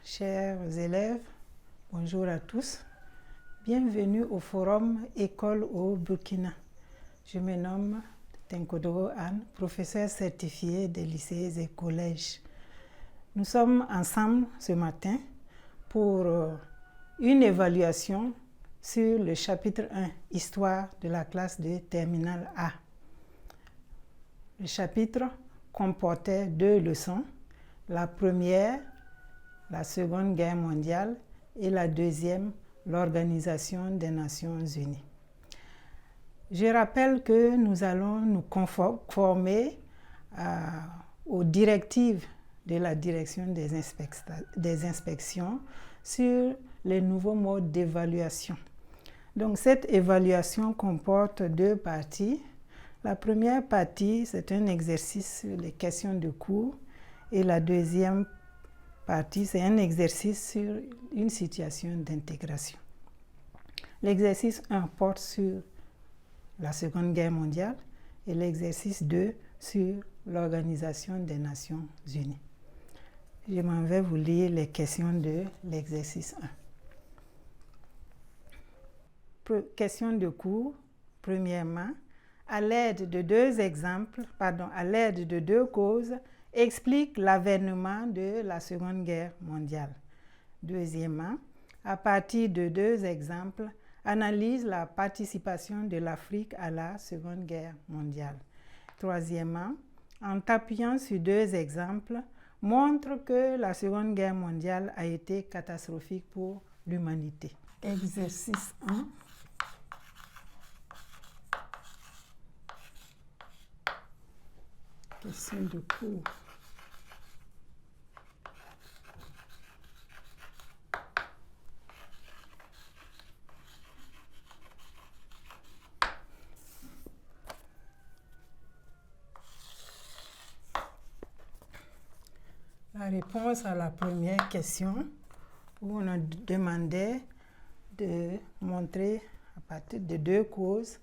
chers élèves, bonjour à tous. Bienvenue au forum École au Burkina. Je me nomme Tenkodoro Anne, professeur certifié des lycées et collèges. Nous sommes ensemble ce matin pour une évaluation sur le chapitre 1, Histoire de la classe de Terminale A. Le chapitre comportait 2 leçons. La première, la Seconde Guerre mondiale, et la deuxième, l'Organisation des Nations Unies. Je rappelle que nous allons nous conformer aux directives de la direction des inspections sur les nouveaux modes d'évaluation. Donc cette évaluation comporte 2 parties. La première partie, c'est un exercice sur les questions de cours. Et la deuxième partie, c'est un exercice sur une situation d'intégration. L'exercice 1 porte sur la Seconde Guerre mondiale et l'exercice 2 sur l'Organisation des Nations Unies. Je m'en vais vous lire les questions de l'exercice 1. Question de cours. Premièrement, à l'aide de 2 causes, explique l'avènement de la Seconde Guerre mondiale. Deuxièmement, à partir de 2 exemples, analyse la participation de l'Afrique à la Seconde Guerre mondiale. Troisièmement, en t'appuyant sur 2 exemples, montre que la Seconde Guerre mondiale a été catastrophique pour l'humanité. Exercice 1. Question de cours. La réponse à la première question, où on a demandé de montrer à partir de 2 causes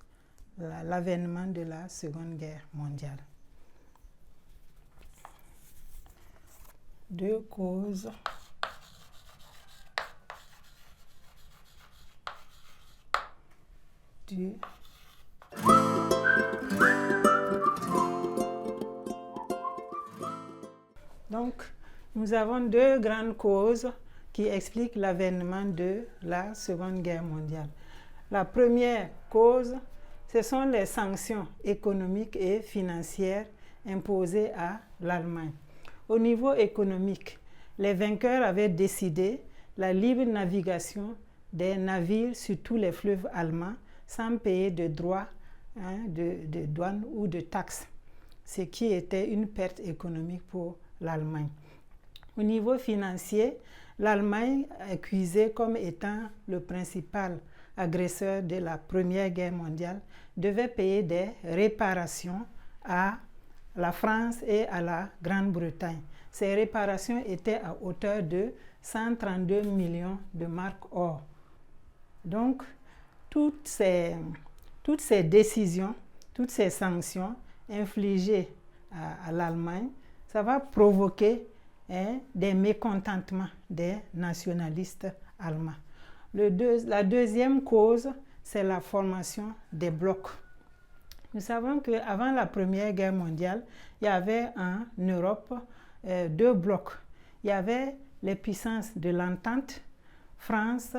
l'avènement de la Seconde Guerre mondiale. 2 causes du Donc, nous avons 2 grandes causes qui expliquent l'avènement de la Seconde Guerre mondiale. La première cause, ce sont les sanctions économiques et financières imposées à l'Allemagne. Au niveau économique, les vainqueurs avaient décidé la libre navigation des navires sur tous les fleuves allemands sans payer de droits, de douane ou de taxes, ce qui était une perte économique pour l'Allemagne. Au niveau financier, l'Allemagne, accusée comme étant le principal agresseur de la Première Guerre mondiale, devait payer des réparations à la France et à la Grande-Bretagne. Ces réparations étaient à hauteur de 132 millions de marks or. Donc, toutes ces décisions, toutes ces sanctions infligées à l'Allemagne, ça va provoquer des mécontentements des nationalistes allemands. La deuxième cause, c'est la formation des blocs. Nous savons qu'avant la Première Guerre mondiale, il y avait en Europe 2 blocs. Il y avait les puissances de l'Entente, France,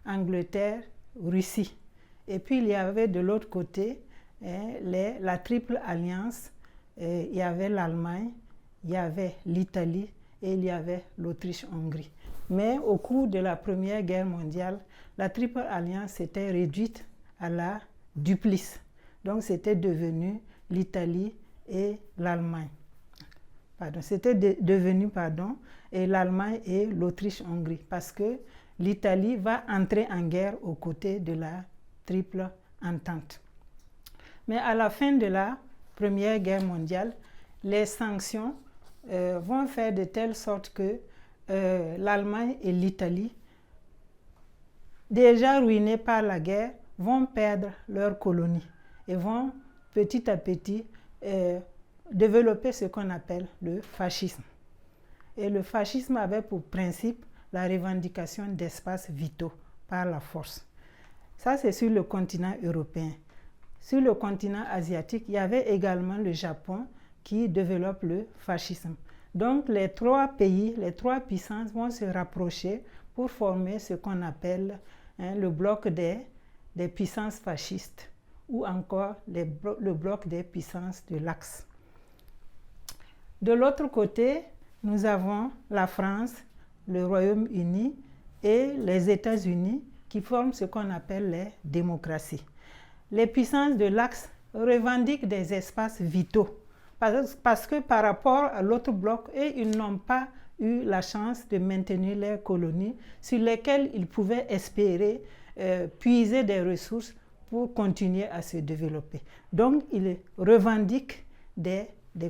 Angleterre, Russie. Et puis il y avait de l'autre côté la triple alliance. Il y avait l'Allemagne, il y avait l'Italie et il y avait l'Autriche-Hongrie. Mais au cours de la Première Guerre mondiale, la triple alliance s'était réduite à la duplice. Donc c'était devenu l'Italie et l'Allemagne. Et l'Allemagne et l'Autriche-Hongrie, parce que l'Italie va entrer en guerre aux côtés de la triple entente. Mais à la fin de la Première Guerre mondiale, les sanctions vont faire de telle sorte que l'Allemagne et l'Italie, déjà ruinées par la guerre, vont perdre leurs colonies et vont petit à petit développer ce qu'on appelle le fascisme. Et le fascisme avait pour principe la revendication d'espaces vitaux par la force. Ça, c'est sur le continent européen. Sur le continent asiatique, il y avait également le Japon qui développe le fascisme. Donc, les trois pays, les trois puissances vont se rapprocher pour former ce qu'on appelle le bloc des puissances fascistes ou encore le bloc des puissances de l'Axe. De l'autre côté, nous avons la France, le Royaume-Uni et les États-Unis qui forment ce qu'on appelle les démocraties. Les puissances de l'Axe revendiquent des espaces vitaux parce que par rapport à l'autre bloc, ils n'ont pas eu la chance de maintenir leurs colonies sur lesquelles ils pouvaient espérer puiser des ressources pour continuer à se développer. Donc, ils revendiquent des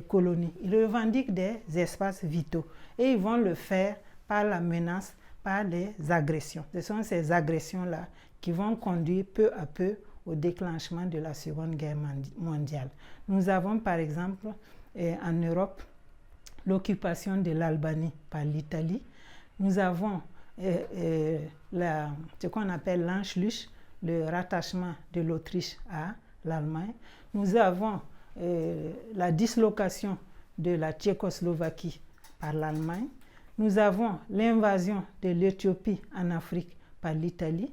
colonies, ils revendiquent des espaces vitaux et ils vont le faire par la menace, par les agressions. Ce sont ces agressions-là qui vont conduire peu à peu au déclenchement de la Seconde Guerre mondiale. Nous avons par exemple en Europe l'occupation de l'Albanie par l'Italie. Nous avons ce qu'on appelle l'Anschluss, le rattachement de l'Autriche à l'Allemagne. Nous avons la dislocation de la Tchécoslovaquie par l'Allemagne. Nous avons l'invasion de l'Éthiopie en Afrique par l'Italie.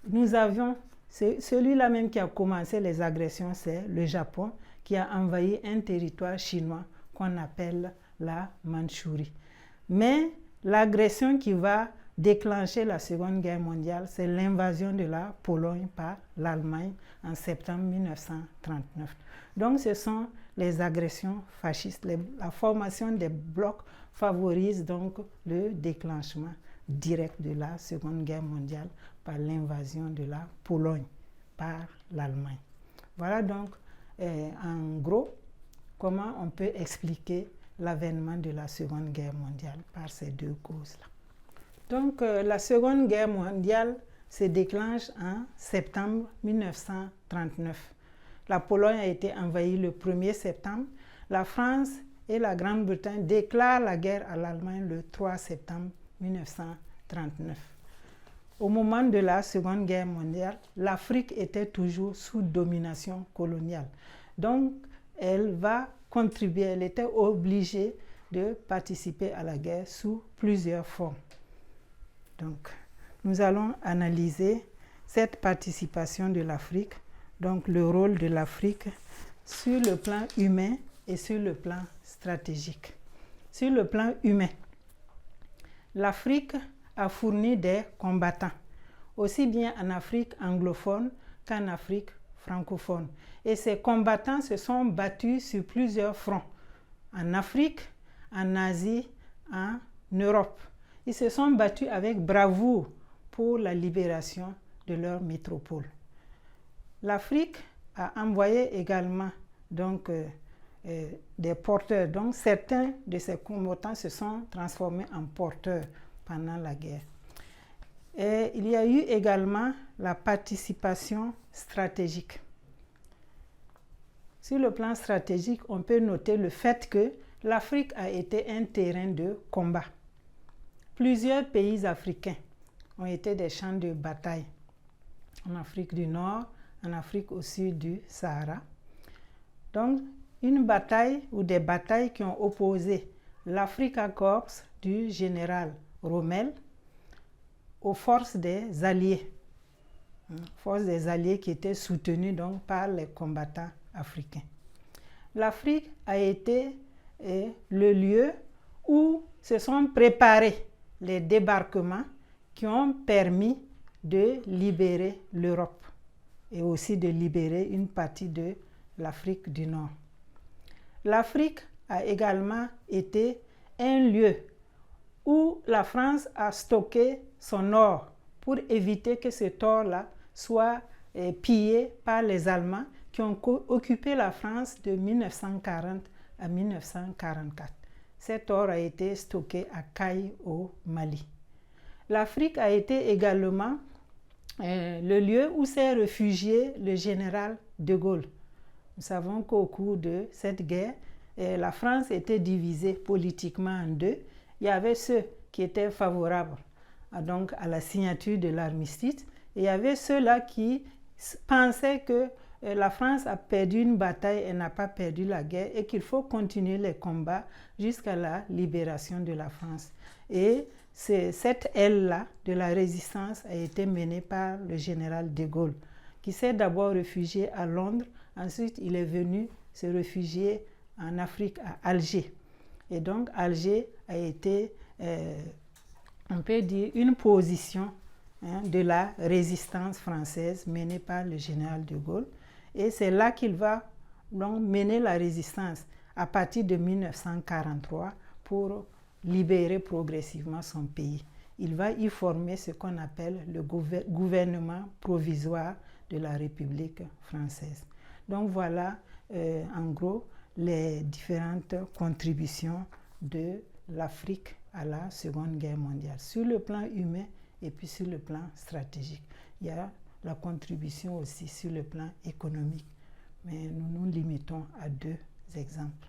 Nous avions celui-là même qui a commencé les agressions, c'est le Japon qui a envahi un territoire chinois qu'on appelle la Mandchourie. Mais l'agression qui va déclencher la Seconde Guerre mondiale, c'est l'invasion de la Pologne par l'Allemagne en septembre 1939. Donc ce sont les agressions fascistes. La formation des blocs favorise donc le déclenchement direct de la Seconde Guerre mondiale par l'invasion de la Pologne par l'Allemagne. Voilà donc en gros comment on peut expliquer l'avènement de la Seconde Guerre mondiale par ces deux causes-là. Donc la Seconde Guerre mondiale se déclenche en septembre 1939. La Pologne a été envahie le 1er septembre. La France et la Grande-Bretagne déclarent la guerre à l'Allemagne le 3 septembre 1939. Au moment de la Seconde Guerre mondiale, l'Afrique était toujours sous domination coloniale. Donc, elle va contribuer, elle était obligée de participer à la guerre sous plusieurs formes. Donc, nous allons analyser cette participation de l'Afrique, donc le rôle de l'Afrique sur le plan humain et sur le plan stratégique. Sur le plan humain, l'Afrique a fourni des combattants, aussi bien en Afrique anglophone qu'en Afrique francophone. Et ces combattants se sont battus sur plusieurs fronts, en Afrique, en Asie, en Europe. Ils se sont battus avec bravoure pour la libération de leur métropole. L'Afrique a envoyé également donc, des porteurs. Donc certains de ces combattants se sont transformés en porteurs pendant la guerre. Et il y a eu également la participation stratégique. Sur le plan stratégique, on peut noter le fait que l'Afrique a été un terrain de combat. Plusieurs pays africains ont été des champs de bataille. En Afrique du Nord, en Afrique au sud du Sahara. Donc, une bataille ou des batailles qui ont opposé l'Afrika Korps du général Rommel aux forces des Alliés. Forces des Alliés qui étaient soutenues donc par les combattants africains. L'Afrique a été le lieu où se sont préparés les débarquements qui ont permis de libérer l'Europe et aussi de libérer une partie de l'Afrique du Nord. L'Afrique a également été un lieu où la France a stocké son or pour éviter que cet or-là soit pillé par les Allemands qui ont occupé la France de 1940 à 1944. Cet or a été stocké à Caille au Mali. L'Afrique a été également le lieu où s'est réfugié le général de Gaulle. Nous savons qu'au cours de cette guerre, la France était divisée politiquement en deux. Il y avait ceux qui étaient favorables donc à la signature de l'armistice. Et il y avait ceux-là qui pensaient que la France a perdu une bataille et n'a pas perdu la guerre et qu'il faut continuer les combats jusqu'à la libération de la France. Et cette aile-là de la résistance a été menée par le général de Gaulle, qui s'est d'abord réfugié à Londres, ensuite il est venu se réfugier en Afrique à Alger. Et donc Alger a été, on peut dire, une position de la résistance française menée par le général de Gaulle. Et c'est là qu'il va donc mener la résistance à partir de 1943 pour libérer progressivement son pays. Il va y former ce qu'on appelle le gouvernement provisoire de la République française. Donc voilà en gros les différentes contributions de l'Afrique à la Seconde Guerre mondiale, sur le plan humain et puis sur le plan stratégique. Il y a la contribution aussi sur le plan économique, mais nous nous limitons à 2 exemples.